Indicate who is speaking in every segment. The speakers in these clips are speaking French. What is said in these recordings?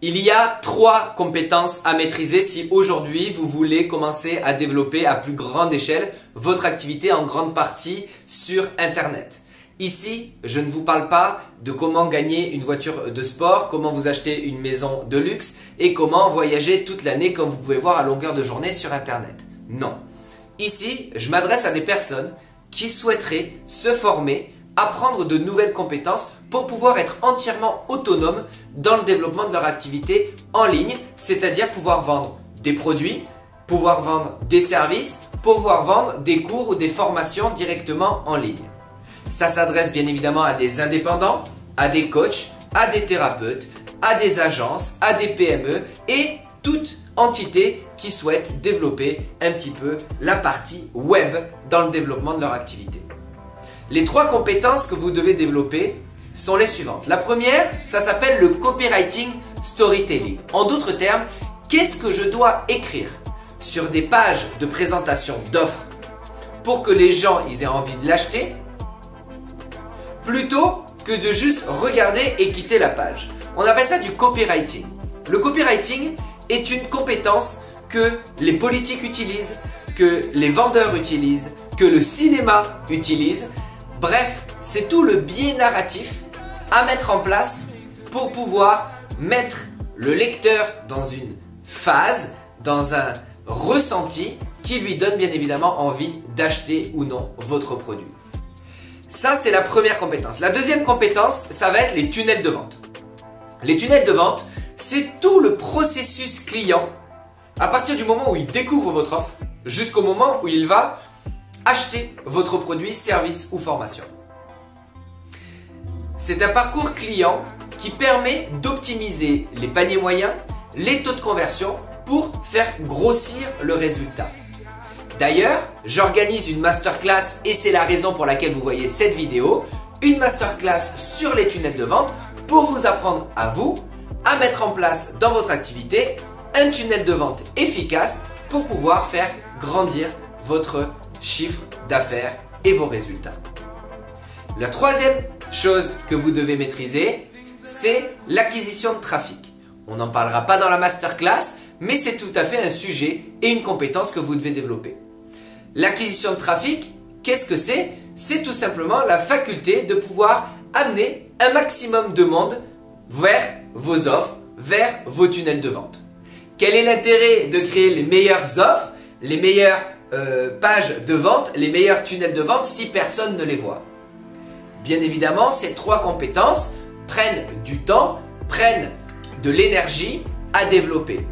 Speaker 1: Il y a 3 compétences à maîtriser si aujourd'hui vous voulez commencer à développer à plus grande échelle votre activité en grande partie sur Internet. Ici, je ne vous parle pas de comment gagner une voiture de sport, comment vous acheter une maison de luxe et comment voyager toute l'année comme vous pouvez voir à longueur de journée sur Internet. Non. Ici, je m'adresse à des personnes qui souhaiteraient se former, apprendre de nouvelles compétences pour pouvoir être entièrement autonomes dans le développement de leur activité en ligne, c'est-à-dire pouvoir vendre des produits, pouvoir vendre des services, pouvoir vendre des cours ou des formations directement en ligne. Ça s'adresse bien évidemment à des indépendants, à des coachs, à des thérapeutes, à des agences, à des PME et toute entité qui souhaite développer un petit peu la partie web dans le développement de leur activité. Les 3 compétences que vous devez développer sont les suivantes. La première, ça s'appelle le copywriting storytelling. En d'autres termes, qu'est-ce que je dois écrire sur des pages de présentation d'offres pour que les gens aient envie de l'acheter plutôt que de juste regarder et quitter la page. On appelle ça du copywriting. Le copywriting est une compétence que les politiques utilisent, que les vendeurs utilisent, que le cinéma utilise. Bref, c'est tout le biais narratif à mettre en place pour pouvoir mettre le lecteur dans une phase, dans un ressenti qui lui donne bien évidemment envie d'acheter ou non votre produit. Ça, c'est la première compétence. La deuxième compétence, ça va être les tunnels de vente. Les tunnels de vente, c'est tout le processus client à partir du moment où il découvre votre offre jusqu'au moment où il va acheter votre produit, service ou formation. C'est un parcours client qui permet d'optimiser les paniers moyens, les taux de conversion pour faire grossir le résultat. D'ailleurs, j'organise une masterclass et c'est la raison pour laquelle vous voyez cette vidéo, une masterclass sur les tunnels de vente pour vous apprendre à vous à mettre en place dans votre activité un tunnel de vente efficace pour pouvoir faire grandir votre chiffre d'affaires et vos résultats. La troisième chose que vous devez maîtriser, c'est l'acquisition de trafic. On n'en parlera pas dans la masterclass, mais c'est tout à fait un sujet et une compétence que vous devez développer. L'acquisition de trafic, qu'est-ce que c'est? C'est tout simplement la faculté de pouvoir amener un maximum de monde vers vos offres, vers vos tunnels de vente. Quel est l'intérêt de créer les meilleures offres, les meilleures pages de vente, les meilleurs tunnels de vente si personne ne les voit? Bien évidemment, ces 3 compétences prennent du temps, prennent de l'énergie à développer.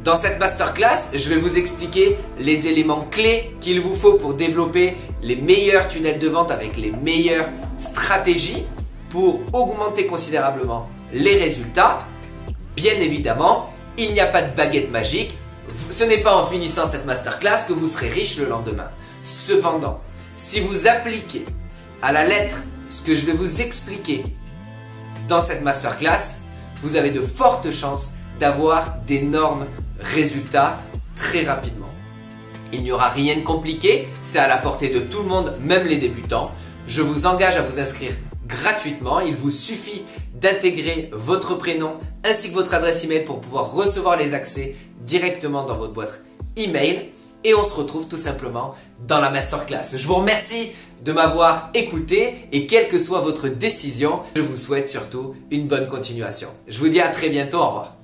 Speaker 1: Dans cette masterclass, je vais vous expliquer les éléments clés qu'il vous faut pour développer les meilleurs tunnels de vente avec les meilleures stratégies pour augmenter considérablement les résultats. Bien évidemment, il n'y a pas de baguette magique. Ce n'est pas en finissant cette masterclass que vous serez riche le lendemain. Cependant, si vous appliquez à la lettre ce que je vais vous expliquer dans cette masterclass, vous avez de fortes chances d'avoir d'énormes résultats très rapidement. Il n'y aura rien de compliqué, c'est à la portée de tout le monde, même les débutants. Je vous engage à vous inscrire gratuitement. Il vous suffit d'intégrer votre prénom ainsi que votre adresse email pour pouvoir recevoir les accès directement dans votre boîte email. Et on se retrouve tout simplement dans la masterclass. Je vous remercie de m'avoir écouté et quelle que soit votre décision, je vous souhaite surtout une bonne continuation. Je vous dis à très bientôt, au revoir.